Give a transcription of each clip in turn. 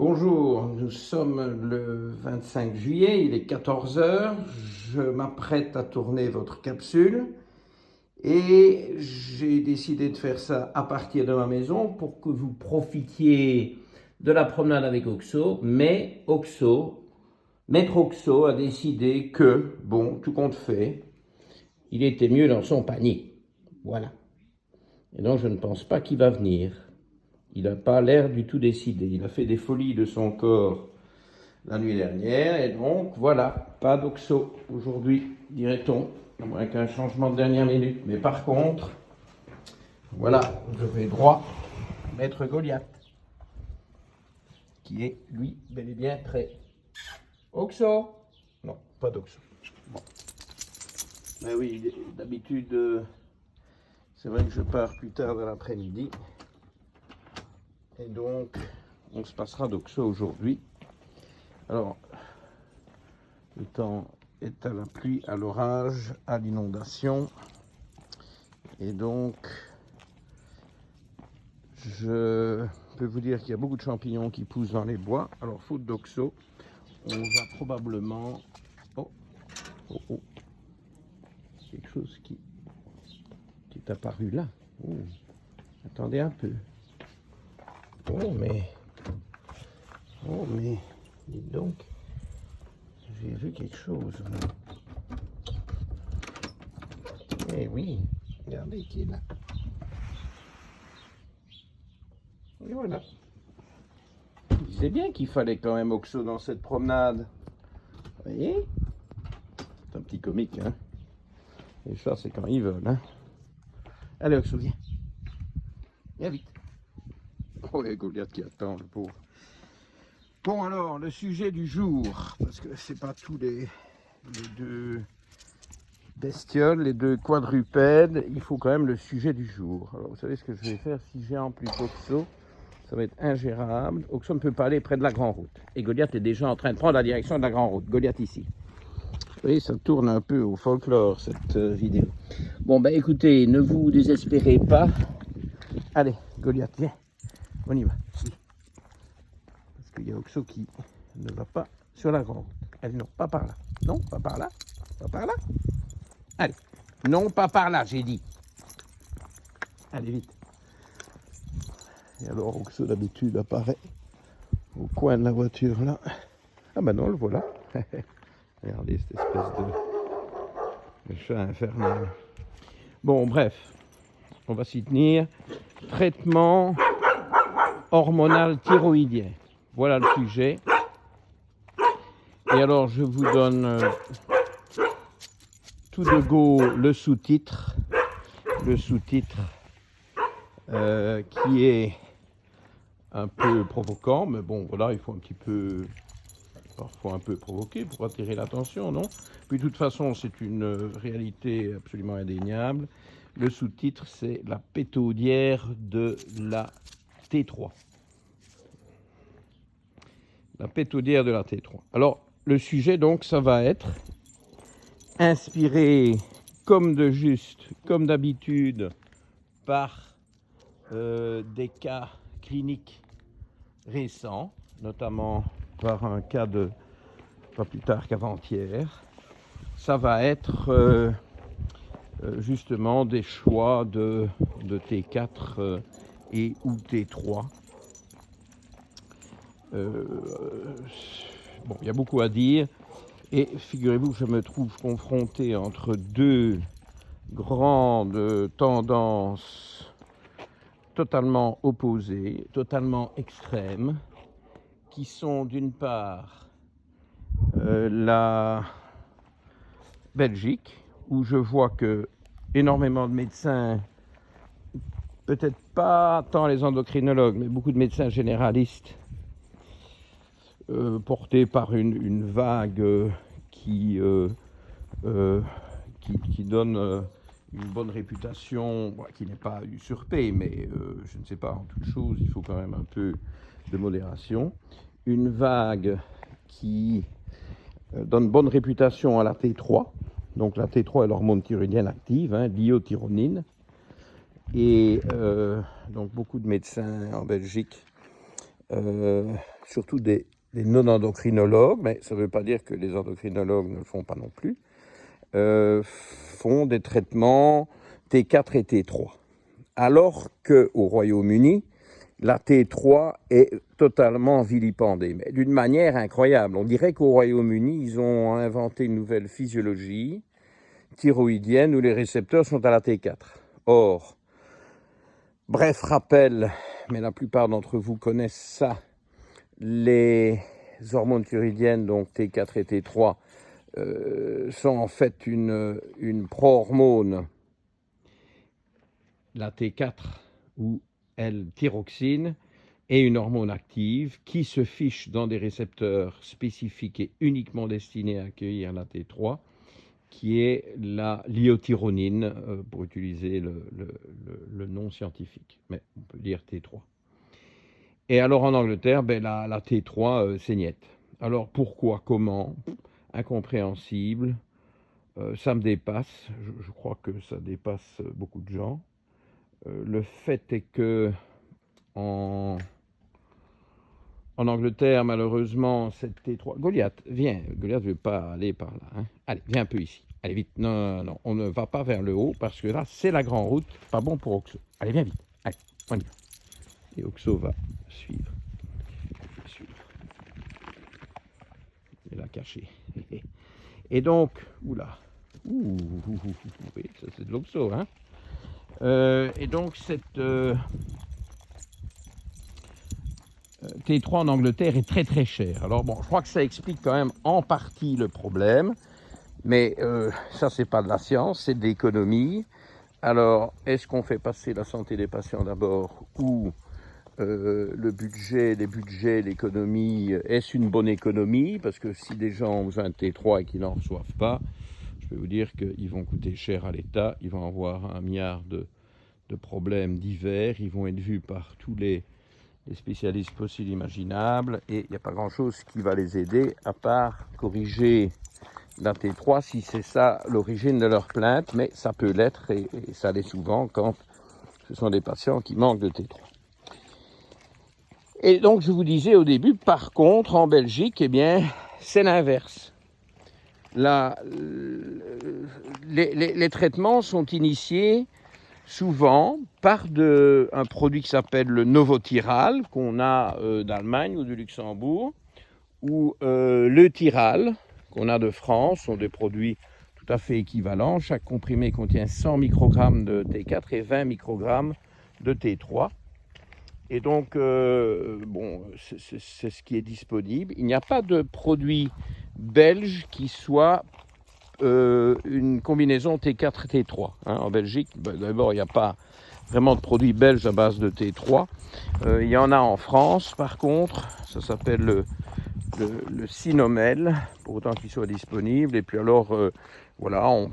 Bonjour, nous sommes le 25 juillet, il est 14 heures. Je m'apprête à tourner votre capsule et j'ai décidé de faire ça à partir de ma maison pour que vous profitiez de la promenade avec Oxo. Mais Maître Oxo a décidé que, bon, tout compte fait, il était mieux dans son panier. Voilà. Et donc je ne pense pas qu'il va venir. Il n'a pas l'air du tout décidé. Il a fait des folies de son corps la nuit dernière. Et donc, voilà, pas d'Oxo aujourd'hui, dirait-on. À moins qu'un changement de dernière minute. Mais par contre, voilà, je vais droit à Maître Goliath. Qui est, lui, bel et bien prêt. Oxo? Non, pas d'Oxo. Bon. Mais oui, d'habitude, c'est vrai que je pars plus tard dans l'après-midi. Et donc, on se passera d'Oxo aujourd'hui. Alors, le temps est à la pluie, à l'orage, à l'inondation. Et donc, je peux vous dire qu'il y a beaucoup de champignons qui poussent dans les bois. Alors, faute d'Oxo, on va probablement... Oh. Quelque chose qui est apparu là. Oh. Attendez un peu. Oh, mais, dites donc, j'ai vu quelque chose. Eh oui, regardez qui est là. Et voilà. Je disais bien qu'il fallait quand même Oxo dans cette promenade. Vous voyez? C'est un petit comique, hein. Et ça, c'est quand ils veulent, hein. Allez, Oxo, viens. Viens vite. Oh, et Goliath qui attend, le pauvre. Bon, alors, le sujet du jour, parce que c'est pas tous les deux bestioles, les deux quadrupèdes, il faut quand même le sujet du jour. Alors, vous savez ce que je vais faire si j'ai en plus Oxo? Ça va être ingérable. Oxo ne peut pas aller près de la grande route. Et Goliath est déjà en train de prendre la direction de la grande route. Goliath ici. Vous voyez, ça tourne un peu au folklore, cette vidéo. Bon, ben écoutez, ne vous désespérez pas. Allez, Goliath, viens. On y va. Ici. Parce qu'il y a Oxo qui ne va pas sur la grande route. Allez, non, pas par là. Non, pas par là. Pas par là. Allez. Non, pas par là, j'ai dit. Allez, vite. Et alors, Oxo, d'habitude, apparaît au coin de la voiture, là. Ah ben non, le voilà. Regardez cette espèce de chat infernal. Bon, bref, on va s'y tenir. Traitement hormonal thyroïdien. Voilà le sujet. Et alors, je vous donne tout de go le sous-titre. Le sous-titre qui est un peu provoquant, mais bon, voilà, il faut un petit peu... parfois un peu provoqué pour attirer l'attention, non? Puis de toute façon, c'est une réalité absolument indéniable. Le sous-titre, c'est la pétaudière de la T3. La pétaudière de la T3. Alors, le sujet, donc, ça va être inspiré, comme de juste, comme d'habitude, par des cas cliniques récents, notamment par un cas de pas plus tard qu'avant-hier. Ça va être justement des choix de T4 et ou T3. Bon, il y a beaucoup à dire et figurez-vous que je me trouve confronté entre deux grandes tendances totalement opposées, totalement extrêmes, qui sont d'une part la Belgique, où je vois que énormément de médecins, peut-être pas tant les endocrinologues, mais beaucoup de médecins généralistes, portés par une vague qui donne une bonne réputation, qui n'est pas usurpée, mais je ne sais pas, en toute chose, il faut quand même un peu de modération. Une vague qui donne bonne réputation à la T3. Donc la T3 est l'hormone thyroïdienne active, l'iothyronine. Et donc beaucoup de médecins en Belgique surtout des non-endocrinologues, mais ça ne veut pas dire que les endocrinologues ne le font pas non plus, font des traitements T4 et T3. Alors qu'au Royaume-Uni, la T3 est totalement vilipendée, mais d'une manière incroyable. On dirait qu'au Royaume-Uni, ils ont inventé une nouvelle physiologie thyroïdienne où les récepteurs sont à la T4. Or, bref rappel, mais la plupart d'entre vous connaissent ça, les hormones thyroïdiennes, donc T4 et T3, sont en fait une pro-hormone, la T4 ou L-thyroxine, est une hormone active qui se fiche dans des récepteurs spécifiques et uniquement destinés à accueillir la T3, qui est la lyotyronine, pour utiliser le nom scientifique, mais on peut dire T3. Et alors en Angleterre, la T3, c'est niette. Alors pourquoi, comment? Incompréhensible. Ça me dépasse, je crois que ça dépasse beaucoup de gens. Le fait est que en Angleterre, malheureusement, cette T3... Goliath, viens. Goliath ne veut pas aller par là. Hein. Allez, viens un peu ici. Allez, vite. Non, on ne va pas vers le haut parce que là, c'est la grande route. Pas bon pour Oxo. Allez, viens vite. Allez, on y va. Et Oxo va suivre. Il est là caché. Et donc, oula. Oui, ça c'est de l'Oxo, hein. Et donc, cette T3 en Angleterre est très très chère. Alors bon, je crois que ça explique quand même en partie le problème, mais ça c'est pas de la science, c'est de l'économie. Alors, est-ce qu'on fait passer la santé des patients d'abord ou le budget, les budgets, l'économie, est-ce une bonne économie? Parce que si des gens ont besoin de T3 et qu'ils n'en reçoivent pas, je peux vous dire qu'ils vont coûter cher à l'État, ils vont avoir 1 milliard de problèmes divers, ils vont être vus par tous les spécialistes possibles imaginables, et il n'y a pas grand-chose qui va les aider, à part corriger la T3, si c'est ça l'origine de leur plainte, mais ça peut l'être, et ça l'est souvent quand ce sont des patients qui manquent de T3. Et donc, je vous disais au début, par contre, en Belgique, eh bien, c'est l'inverse. Les traitements sont initiés souvent par un produit qui s'appelle le Novotyral, qu'on a d'Allemagne ou de Luxembourg, ou le Tyral, qu'on a de France, sont des produits tout à fait équivalents. Chaque comprimé contient 100 microgrammes de T4 et 20 microgrammes de T3. Et donc, bon, c'est ce qui est disponible. Il n'y a pas de produit belge qui soit une combinaison T4 et T3. Hein. En Belgique, d'abord, il n'y a pas vraiment de produit belge à base de T3. Il y en a en France, par contre. Ça s'appelle le Sinomel, pour autant qu'il soit disponible. Et puis alors, voilà, on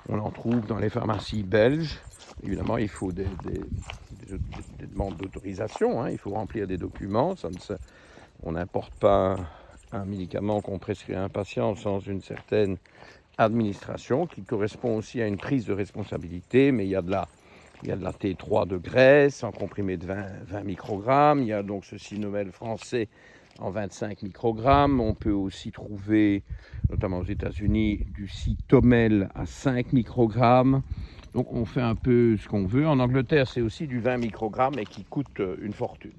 en trouve dans les pharmacies belges. Évidemment, il faut des demandes d'autorisation, hein. Il faut remplir des documents. On n'importe pas un médicament qu'on prescrit à un patient sans une certaine administration qui correspond aussi à une prise de responsabilité. Mais il y a de la T3 de graisse en comprimé de 20 microgrammes. Il y a donc ce Sinomel français en 25 microgrammes. On peut aussi trouver, notamment aux États-Unis, du Citomel à 5 microgrammes. Donc on fait un peu ce qu'on veut. En Angleterre, c'est aussi du 20 microgrammes et qui coûte une fortune.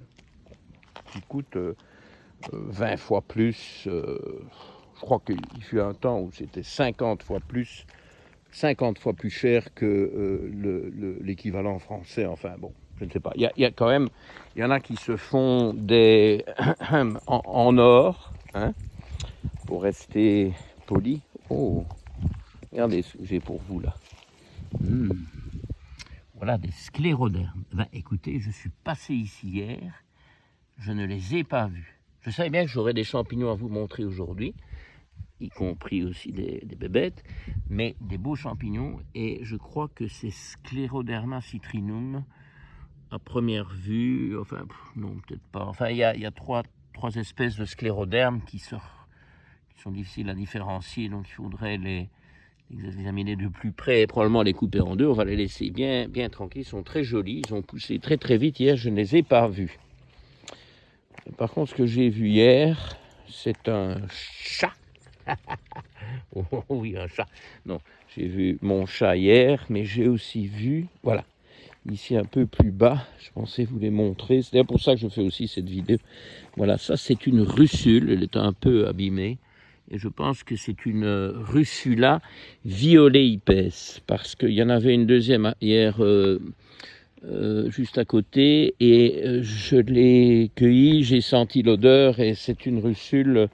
Qui coûte 20 fois plus. Je crois qu'il fut un temps où c'était 50 fois plus cher que l'équivalent français. Enfin bon, je ne sais pas. Il y en a qui se font des en or, hein, pour rester poli. Oh, regardez ce que j'ai pour vous là. Voilà des sclérodermes. Ben, écoutez, je suis passé ici hier, je ne les ai pas vus. Je savais bien que j'aurais des champignons à vous montrer aujourd'hui, y compris aussi des bébêtes, mais des beaux champignons, et je crois que c'est Scleroderma citrinum, à première vue, enfin, non, peut-être pas. Enfin, il y a trois espèces de sclérodermes qui sont difficiles à différencier, donc il faudrait les examiner de plus près et probablement les couper en deux. On va les laisser bien tranquilles. Ils sont très jolis. Ils ont poussé très vite. Hier, je ne les ai pas vus. Par contre, ce que j'ai vu hier, c'est un chat. Oh oui, un chat. Non, j'ai vu mon chat hier, mais j'ai aussi vu, voilà, ici un peu plus bas, je pensais vous les montrer. C'est d'ailleurs pour ça que je fais aussi cette vidéo. Voilà, ça c'est une russule, elle est un peu abîmée. Et je pense que c'est une Russula violet-ipes, parce qu'il y en avait une deuxième hier juste à côté, et je l'ai cueillie, j'ai senti l'odeur, et c'est une russule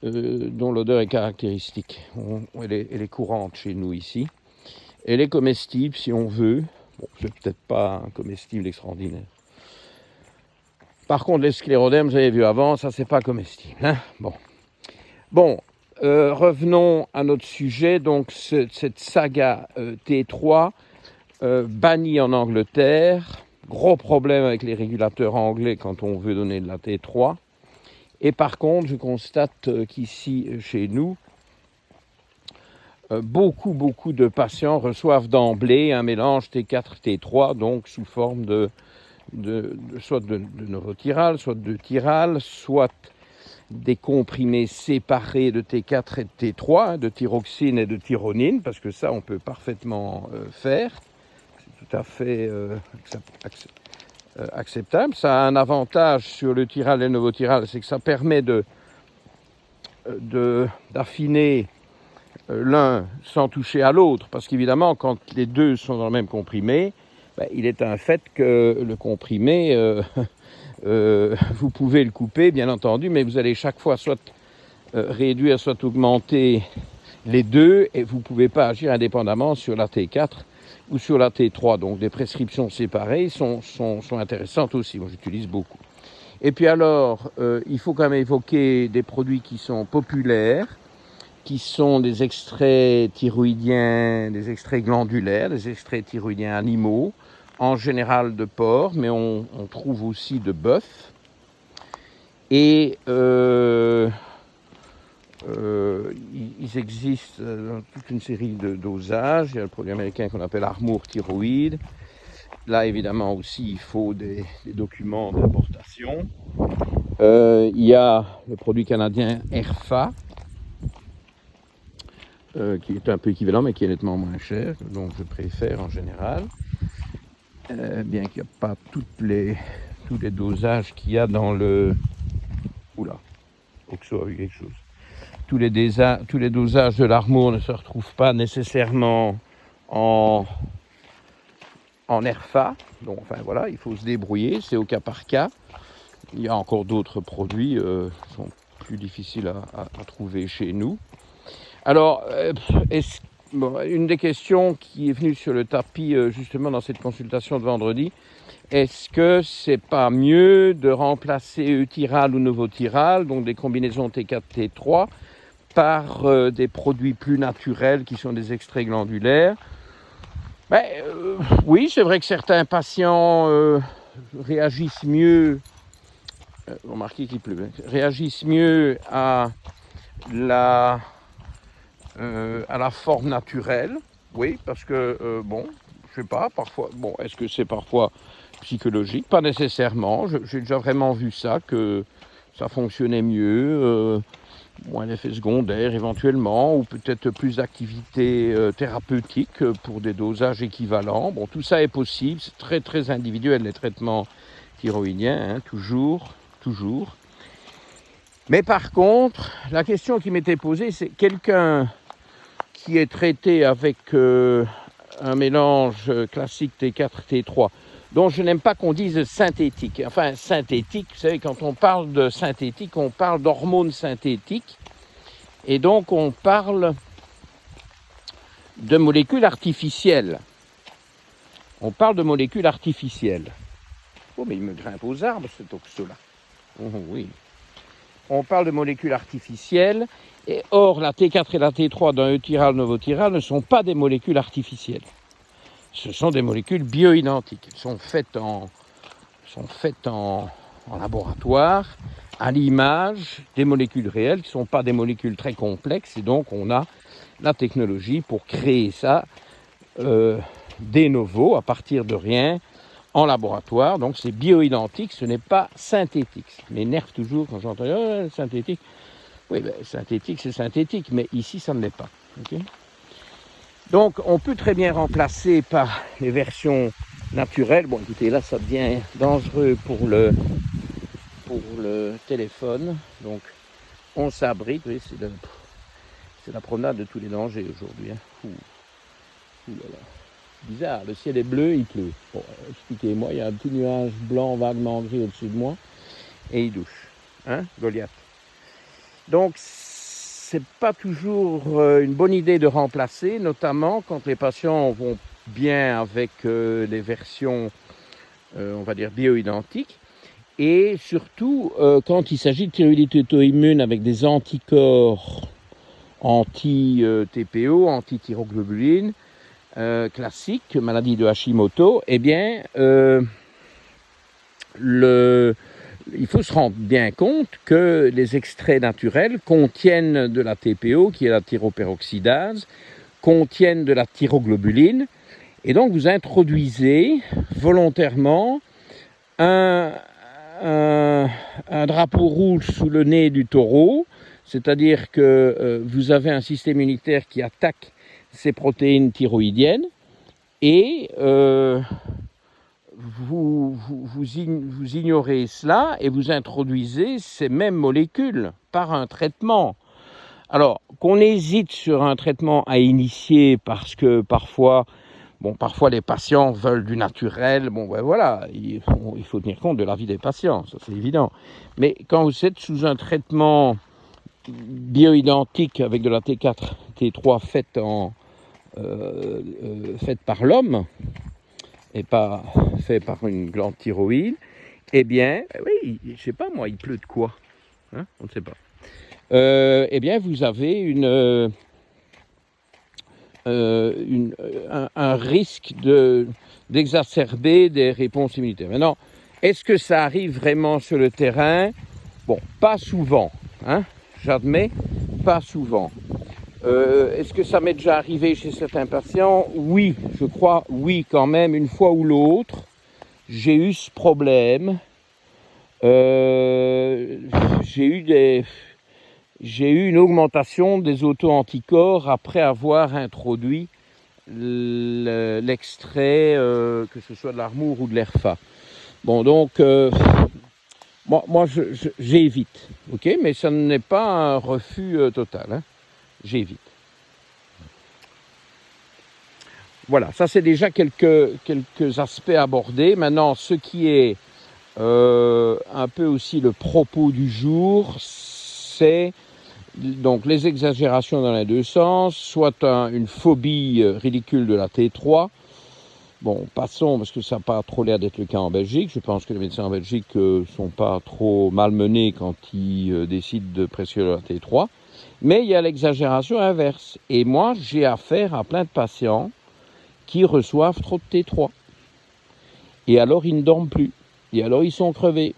dont l'odeur est caractéristique. Elle est courante chez nous ici. Elle est comestible si on veut. Bon, c'est peut-être pas un comestible extraordinaire. Par contre, les sclérodèmes, vous avez vu avant, ça c'est pas comestible. Hein, bon, revenons à notre sujet. Donc cette saga T3 bannie en Angleterre. Gros problème avec les régulateurs anglais quand on veut donner de la T3. Et par contre, je constate qu'ici, chez nous, beaucoup de patients reçoivent d'emblée un mélange T4, T3, donc sous forme soit de Novotiral, soit de Tiral, soit des comprimés séparés de T4 et de T3, de thyroxine et de thyronine, parce que ça, on peut parfaitement faire. C'est tout à fait acceptable. Ça a un avantage sur le Tiral et le Novotiral, c'est que ça permet d'affiner l'un sans toucher à l'autre, parce qu'évidemment, quand les deux sont dans le même comprimé, il est un fait que le comprimé, vous pouvez le couper, bien entendu, mais vous allez chaque fois soit réduire, soit augmenter les deux, et vous ne pouvez pas agir indépendamment sur la T4 ou sur la T3. Donc des prescriptions séparées sont intéressantes aussi, moi j'utilise beaucoup. Et puis alors, il faut quand même évoquer des produits qui sont populaires, qui sont des extraits thyroïdiens, des extraits glandulaires, des extraits thyroïdiens animaux, en général de porc, mais on trouve aussi de bœuf. Et ils existent dans toute une série de dosages. Il y a le produit américain qu'on appelle Armour Thyroïde. Là, évidemment, aussi, il faut des documents d'importation. Il y a le produit canadien Erfa, qui est un peu équivalent, mais qui est nettement moins cher, donc je préfère en général. Bien qu'il n'y a pas tous les dosages qu'il y a dans le... Oula, Oxo a eu quelque chose. Tous les dosages de l'Armour ne se retrouvent pas nécessairement en Erfa. Donc, enfin voilà, il faut se débrouiller, c'est au cas par cas. Il y a encore d'autres produits qui sont plus difficiles à trouver chez nous. Alors, une des questions qui est venue sur le tapis justement dans cette consultation de vendredi, est-ce que c'est pas mieux de remplacer Eutiral ou Novotiral, donc des combinaisons T4, T3, par des produits plus naturels qui sont des extraits glandulaires? Oui, c'est vrai que certains patients réagissent mieux, remarquez qu'il pleut, réagissent mieux à la forme naturelle, oui, parce que, je sais pas, parfois, est-ce que c'est parfois psychologique? Pas nécessairement, j'ai déjà vraiment vu ça, que ça fonctionnait mieux, moins d'effets secondaires éventuellement, ou peut-être plus d'activités thérapeutiques pour des dosages équivalents. Bon, tout ça est possible, c'est très très individuel les traitements thyroïdiens, hein, toujours. Mais par contre, la question qui m'était posée, c'est quelqu'un qui est traité avec un mélange classique T4, T3, dont je n'aime pas qu'on dise synthétique. Enfin, synthétique, vous savez, quand on parle de synthétique, on parle d'hormones synthétiques, et donc on parle de molécules artificielles. On parle de molécules artificielles. Oh, mais il me grimpe aux arbres, cet oxo-là. Oh oui. On parle de molécules artificielles, et or la T4 et la T3 d'un Eutiral Novotiral ne sont pas des molécules artificielles. Ce sont des molécules bioidentiques. Elles sont faites en laboratoire, à l'image des molécules réelles, qui ne sont pas des molécules très complexes, et donc on a la technologie pour créer ça de novo, à partir de rien, en laboratoire, donc c'est bioidentique, ce n'est pas synthétique. Ça m'énerve toujours quand j'entends synthétique. Oui, ben, synthétique, c'est synthétique, mais ici, ça ne l'est pas. Okay, donc, on peut très bien remplacer par les versions naturelles. Bon, écoutez, là, ça devient dangereux pour le téléphone. Donc, on s'abrite. Oui, c'est la promenade de tous les dangers aujourd'hui. Hein. Ouh là là. Bizarre, le ciel est bleu, il pleut. Bon, expliquez-moi, il y a un petit nuage blanc vaguement gris au-dessus de moi. Et il douche. Hein, Goliath. Donc, c'est pas toujours une bonne idée de remplacer, notamment quand les patients vont bien avec les versions, on va dire, bioidentiques. Et surtout, quand il s'agit de thyroïdite auto-immune avec des anticorps anti-TPO, anti-thyroglobuline, classiques, maladie de Hashimoto, eh bien, il faut se rendre bien compte que les extraits naturels contiennent de la TPO, qui est la thyroperoxydase, contiennent de la thyroglobuline, et donc vous introduisez volontairement un drapeau rouge sous le nez du taureau, c'est-à-dire que vous avez un système immunitaire qui attaque ces protéines thyroïdiennes, et vous ignorez cela et vous introduisez ces mêmes molécules par un traitement. Alors, qu'on hésite sur un traitement à initier parce que parfois les patients veulent du naturel, voilà, il faut tenir compte de l'avis des patients, ça c'est évident. Mais quand vous êtes sous un traitement bioidentique avec de la T4, T3 faite par l'homme, et pas fait par une glande thyroïde, eh bien, oui, je ne sais pas moi, il pleut de quoi, hein, on ne sait pas. Eh bien, vous avez un risque d'exacerber des réponses immunitaires. Maintenant, est-ce que ça arrive vraiment sur le terrain? Bon, pas souvent, hein, j'admets, pas souvent. Est-ce que ça m'est déjà arrivé chez certains patients? Oui, je crois, oui quand même, une fois ou l'autre, j'ai eu ce problème. J'ai eu une augmentation des auto-anticorps après avoir introduit l'extrait, que ce soit de l'Armour ou de l'ERFA. Bon, donc, moi j'évite, ok, mais ça n'est pas un refus total, hein. J'évite. Voilà, ça c'est déjà quelques aspects abordés. Maintenant, ce qui est un peu aussi le propos du jour, c'est donc les exagérations dans les deux sens, soit une phobie ridicule de la T3. Bon, passons, parce que ça n'a pas trop l'air d'être le cas en Belgique. Je pense que les médecins en Belgique ne sont pas trop malmenés quand ils décident de prescrire la T3. Mais il y a l'exagération inverse. Et moi, j'ai affaire à plein de patients qui reçoivent trop de T3. Et alors, ils ne dorment plus. Et alors, ils sont crevés.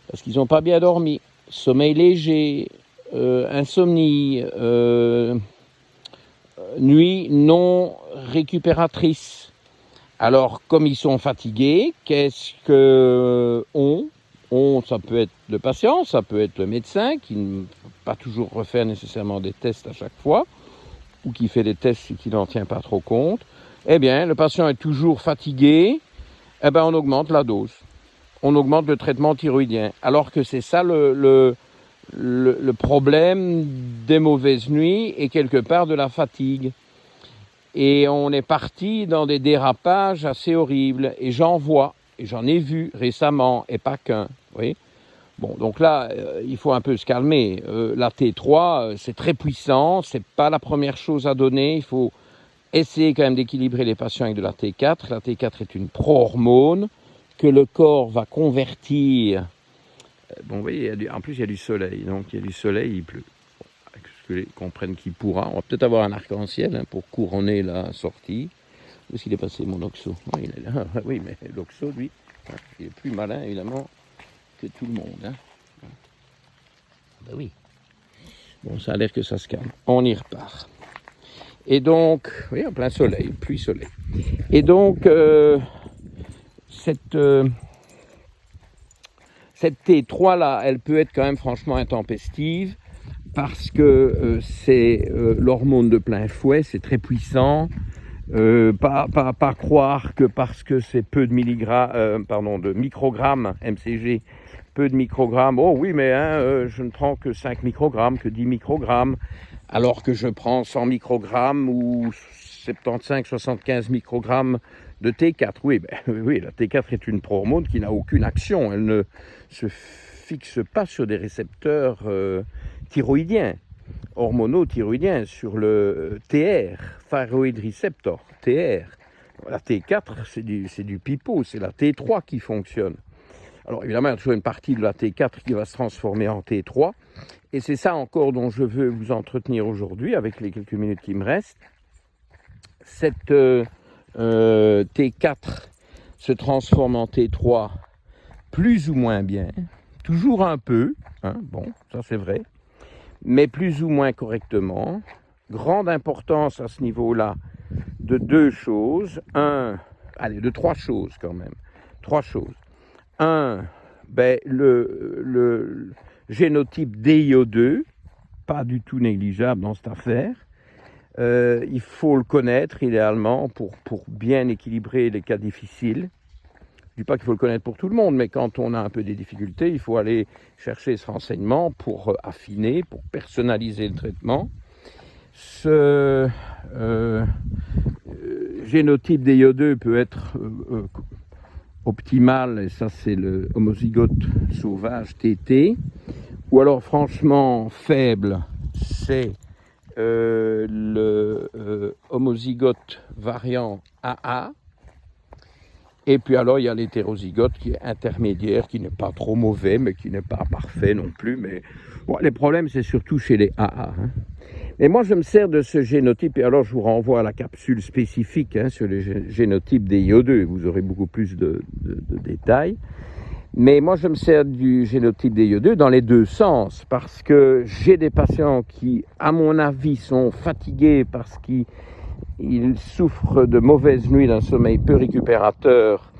Parce qu'ils n'ont pas bien dormi. Sommeil léger, insomnie, nuit non récupératrice. Alors, comme ils sont fatigués, qu'est-ce que ça peut être le patient, ça peut être le médecin qui ne peut pas toujours refaire nécessairement des tests à chaque fois, ou qui fait des tests et qui n'en tient pas trop compte. Eh bien, le patient est toujours fatigué, eh bien, on augmente la dose. On augmente le traitement thyroïdien. Alors que c'est ça le problème des mauvaises nuits et quelque part de la fatigue. Et on est parti dans des dérapages assez horribles. Et j'en vois, et j'en ai vu récemment, et pas qu'un. Oui. Bon, donc là, il faut un peu se calmer. La T3, c'est très puissant, c'est pas la première chose à donner. Il faut essayer quand même d'équilibrer les patients avec de la T4. La T4 est une pro-hormone que le corps va convertir. Bon, vous voyez, en plus, il y a du soleil. Donc, il y a du soleil, il pleut. Que comprennent qu'il pourra. On va peut-être avoir un arc-en-ciel pour couronner la sortie. Où est-ce qu'il est passé, mon Oxo? Oh, il est là. Oui, mais l'Oxo, lui, il est plus malin, évidemment, que tout le monde. Hein. Ben oui. Bon, ça a l'air que ça se calme. On y repart. Et donc, oui, en plein soleil, pluie-soleil. Et donc, cette T3 là, elle peut être quand même franchement intempestive parce que c'est l'hormone de plein fouet, c'est très puissant. Pas croire que parce que c'est peu de de microgrammes MCG, peu de microgrammes, oh oui mais je ne prends que 5 microgrammes, que 10 microgrammes, alors que je prends 100 microgrammes ou 75-75 microgrammes de T4. Oui, oui, la T4 est une prohormone qui n'a aucune action, elle ne se fixe pas sur des récepteurs thyroïdiens, hormonothyroïdiens, sur le TR, thyroid receptor, TR. La T4, c'est du pipeau, c'est la T3 qui fonctionne. Alors évidemment, il y a toujours une partie de la T4 qui va se transformer en T3, et c'est ça encore dont je veux vous entretenir aujourd'hui, avec les quelques minutes qui me restent. Cette T4 se transforme en T3 plus ou moins bien, toujours un peu, hein, bon, ça c'est vrai, mais plus ou moins correctement. Grande importance à ce niveau-là de deux choses. De trois choses quand même. Trois choses. Le génotype DIO2, pas du tout négligeable dans cette affaire. Il faut le connaître idéalement pour bien équilibrer les cas difficiles. Je ne dis pas qu'il faut le connaître pour tout le monde, mais quand on a un peu des difficultés, il faut aller chercher ce renseignement pour affiner, pour personnaliser le traitement. Ce génotype DIO2 peut être optimal, et ça c'est le homozygote sauvage TT, ou alors franchement faible, c'est le homozygote variant AA. Et puis alors il y a l'hétérozygote qui est intermédiaire, qui n'est pas trop mauvais, mais qui n'est pas parfait non plus. Mais bon, les problèmes c'est surtout chez les AA. Hein. Et moi je me sers de ce génotype, et alors je vous renvoie à la capsule spécifique sur le génotype DIO2, vous aurez beaucoup plus de détails. Mais moi je me sers du génotype DIO2 dans les deux sens, parce que j'ai des patients qui, à mon avis, sont fatigués parce qu'ils souffrent de mauvaises nuits, d'un sommeil peu récupérateur,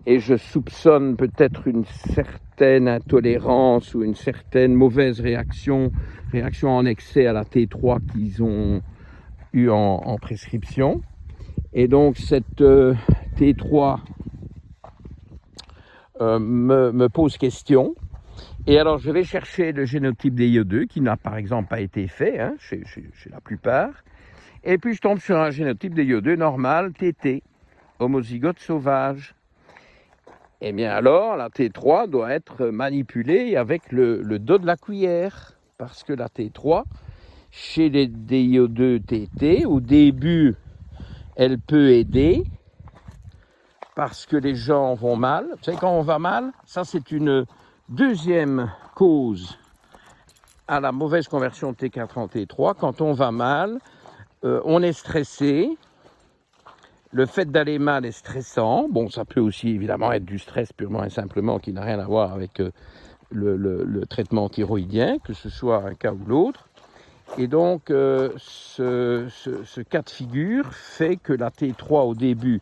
et je soupçonne peut-être une certaine intolérance ou une certaine mauvaise réaction en excès à la T3 qu'ils ont eu en prescription. Et donc cette T3 me pose question. Et alors je vais chercher le génotype DIO2 qui n'a par exemple pas été fait chez la plupart. Et puis je tombe sur un génotype DIO2 normal, TT, homozygote sauvage. Eh bien alors, la T3 doit être manipulée avec le dos de la cuillère, parce que la T3, chez les DIO2 TT, au début, elle peut aider, parce que les gens vont mal. Vous savez, quand on va mal, ça c'est une deuxième cause à la mauvaise conversion de T4 en T3. Quand on va mal, on est stressé. Le fait d'aller mal est stressant. Bon, ça peut aussi évidemment être du stress purement et simplement qui n'a rien à voir avec le traitement thyroïdien, que ce soit un cas ou l'autre. Et donc, ce cas de figure fait que la T3 au début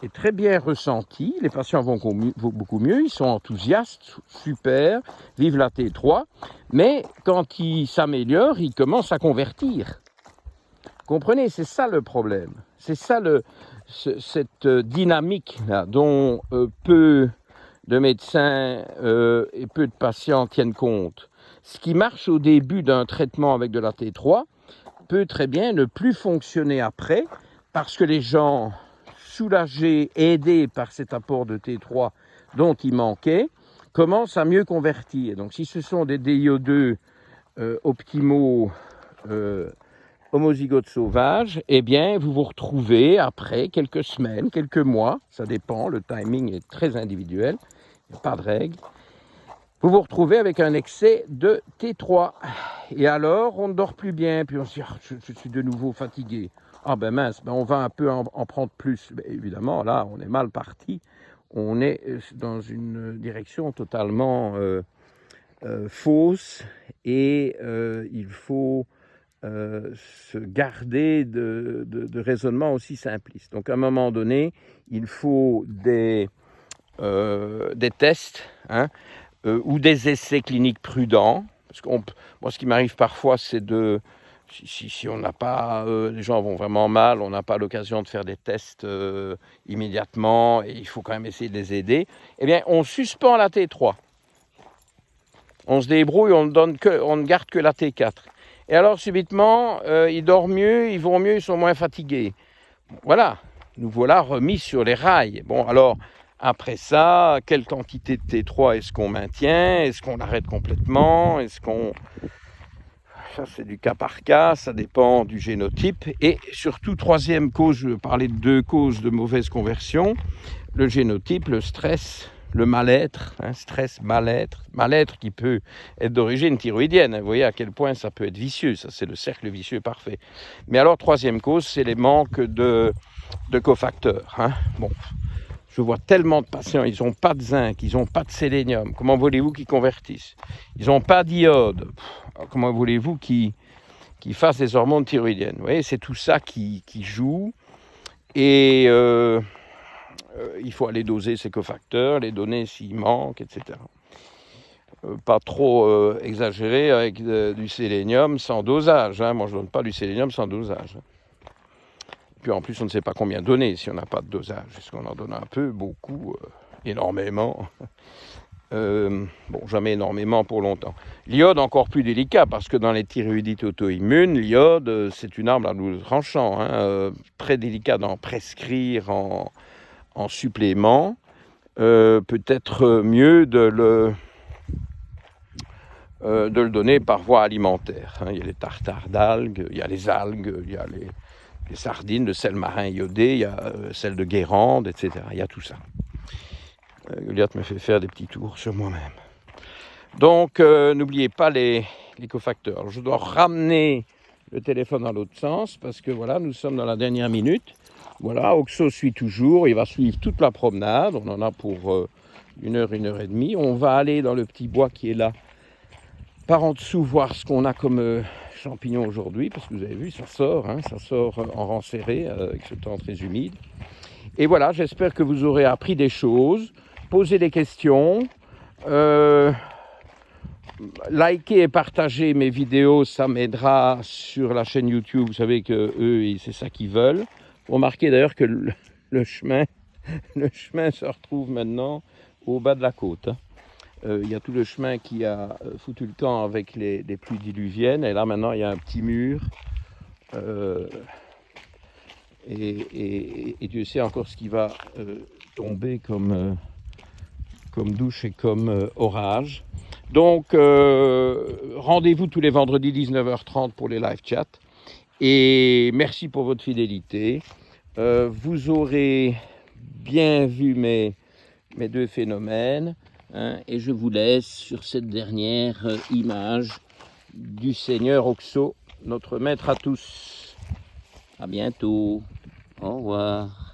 est très bien ressentie. Les patients vont beaucoup mieux, ils sont enthousiastes, super, vivent la T3. Mais quand ils s'améliorent, ils commencent à convertir. Comprenez, c'est ça le problème. C'est ça cette dynamique là, dont peu de médecins et peu de patients tiennent compte. Ce qui marche au début d'un traitement avec de la T3 peut très bien ne plus fonctionner après, parce que les gens soulagés, aidés par cet apport de T3 dont il manquait, commencent à mieux convertir. Donc si ce sont des DIO2 optimaux homozygote sauvage, eh bien, vous vous retrouvez après quelques semaines, quelques mois, ça dépend, le timing est très individuel, il n'y a pas de règle. Vous vous retrouvez avec un excès de T3. Et alors, on ne dort plus bien, puis on se dit, je suis de nouveau fatigué. Ah ben mince, on va un peu en prendre plus. Ben, évidemment, là, on est mal parti. On est dans une direction totalement fausse, et il faut se garder de raisonnement aussi simpliste. Donc à un moment donné, il faut des des tests, hein, ou des essais cliniques prudents. Parce que moi, ce qui m'arrive parfois, c'est de... Si on n'a pas, les gens vont vraiment mal, on n'a pas l'occasion de faire des tests immédiatement, et il faut quand même essayer de les aider, eh bien, on suspend la T3. On se débrouille, on ne garde que la T4. Et alors, subitement, ils dorment mieux, ils vont mieux, ils sont moins fatigués. Voilà, nous voilà remis sur les rails. Bon, alors, après ça, quelle quantité de T3 est-ce qu'on maintient? Est-ce qu'on l'arrête complètement? Est-ce qu'on... Ça, c'est du cas par cas, ça dépend du génotype. Et surtout, troisième cause, je vais parler de 2 causes de mauvaise conversion. Le génotype, le stress, le mal-être, hein, stress, mal-être qui peut être d'origine thyroïdienne. Vous voyez à quel point ça peut être vicieux, ça c'est le cercle vicieux parfait. Mais alors, troisième cause, c'est les manques de cofacteurs. Hein. Bon, je vois tellement de patients, ils n'ont pas de zinc, ils n'ont pas de sélénium. Comment voulez-vous qu'ils convertissent? Ils n'ont pas d'iode. Comment voulez-vous qu'ils fassent des hormones thyroïdiennes? Vous voyez, c'est tout ça qui joue. Et il faut aller doser ces cofacteurs, les donner s'il manque, etc. Pas trop exagérer avec du sélénium sans dosage. Hein. Moi, je ne donne pas du sélénium sans dosage. Puis en plus, on ne sait pas combien donner si on n'a pas de dosage. Est-ce qu'on en donne un peu, beaucoup, énormément? Bon, jamais énormément pour longtemps. L'iode, encore plus délicat, parce que dans les thyroïdites auto-immunes, l'iode, c'est une arme à double tranchant. Hein, très délicat d'en prescrire en supplément. Peut-être mieux de le donner par voie alimentaire. Hein. Il y a les tartares d'algues, il y a les algues, il y a les sardines, le sel marin iodé, il y a sel de Guérande, etc. Il y a tout ça. Goliath me fait faire des petits tours sur moi-même. Donc, n'oubliez pas les cofacteurs. Alors, je dois ramener le téléphone dans l'autre sens parce que voilà, nous sommes dans la dernière minute. Voilà, Oxo suit toujours, il va suivre toute la promenade. On en a pour 1 heure, 1 heure et demie. On va aller dans le petit bois qui est là, par en dessous, voir ce qu'on a comme champignons aujourd'hui, parce que vous avez vu, ça sort, hein, ça sort en rang serré avec ce temps très humide. Et voilà, j'espère que vous aurez appris des choses. Posez des questions, likez et partagez mes vidéos, ça m'aidera sur la chaîne YouTube. Vous savez que eux, c'est ça qu'ils veulent. Vous remarquez d'ailleurs que le chemin se retrouve maintenant au bas de la côte. Il y a tout le chemin qui a foutu le camp avec les pluies diluviennes, et là maintenant il y a un petit mur. Et Dieu sait encore ce qui va tomber comme douche et comme orage. Donc, rendez-vous tous les vendredis 19h30 pour les live chats. Et merci pour votre fidélité. Vous aurez bien vu mes 2 phénomènes. Hein, et je vous laisse sur cette dernière image du Seigneur Oxo, notre maître à tous. À bientôt. Au revoir.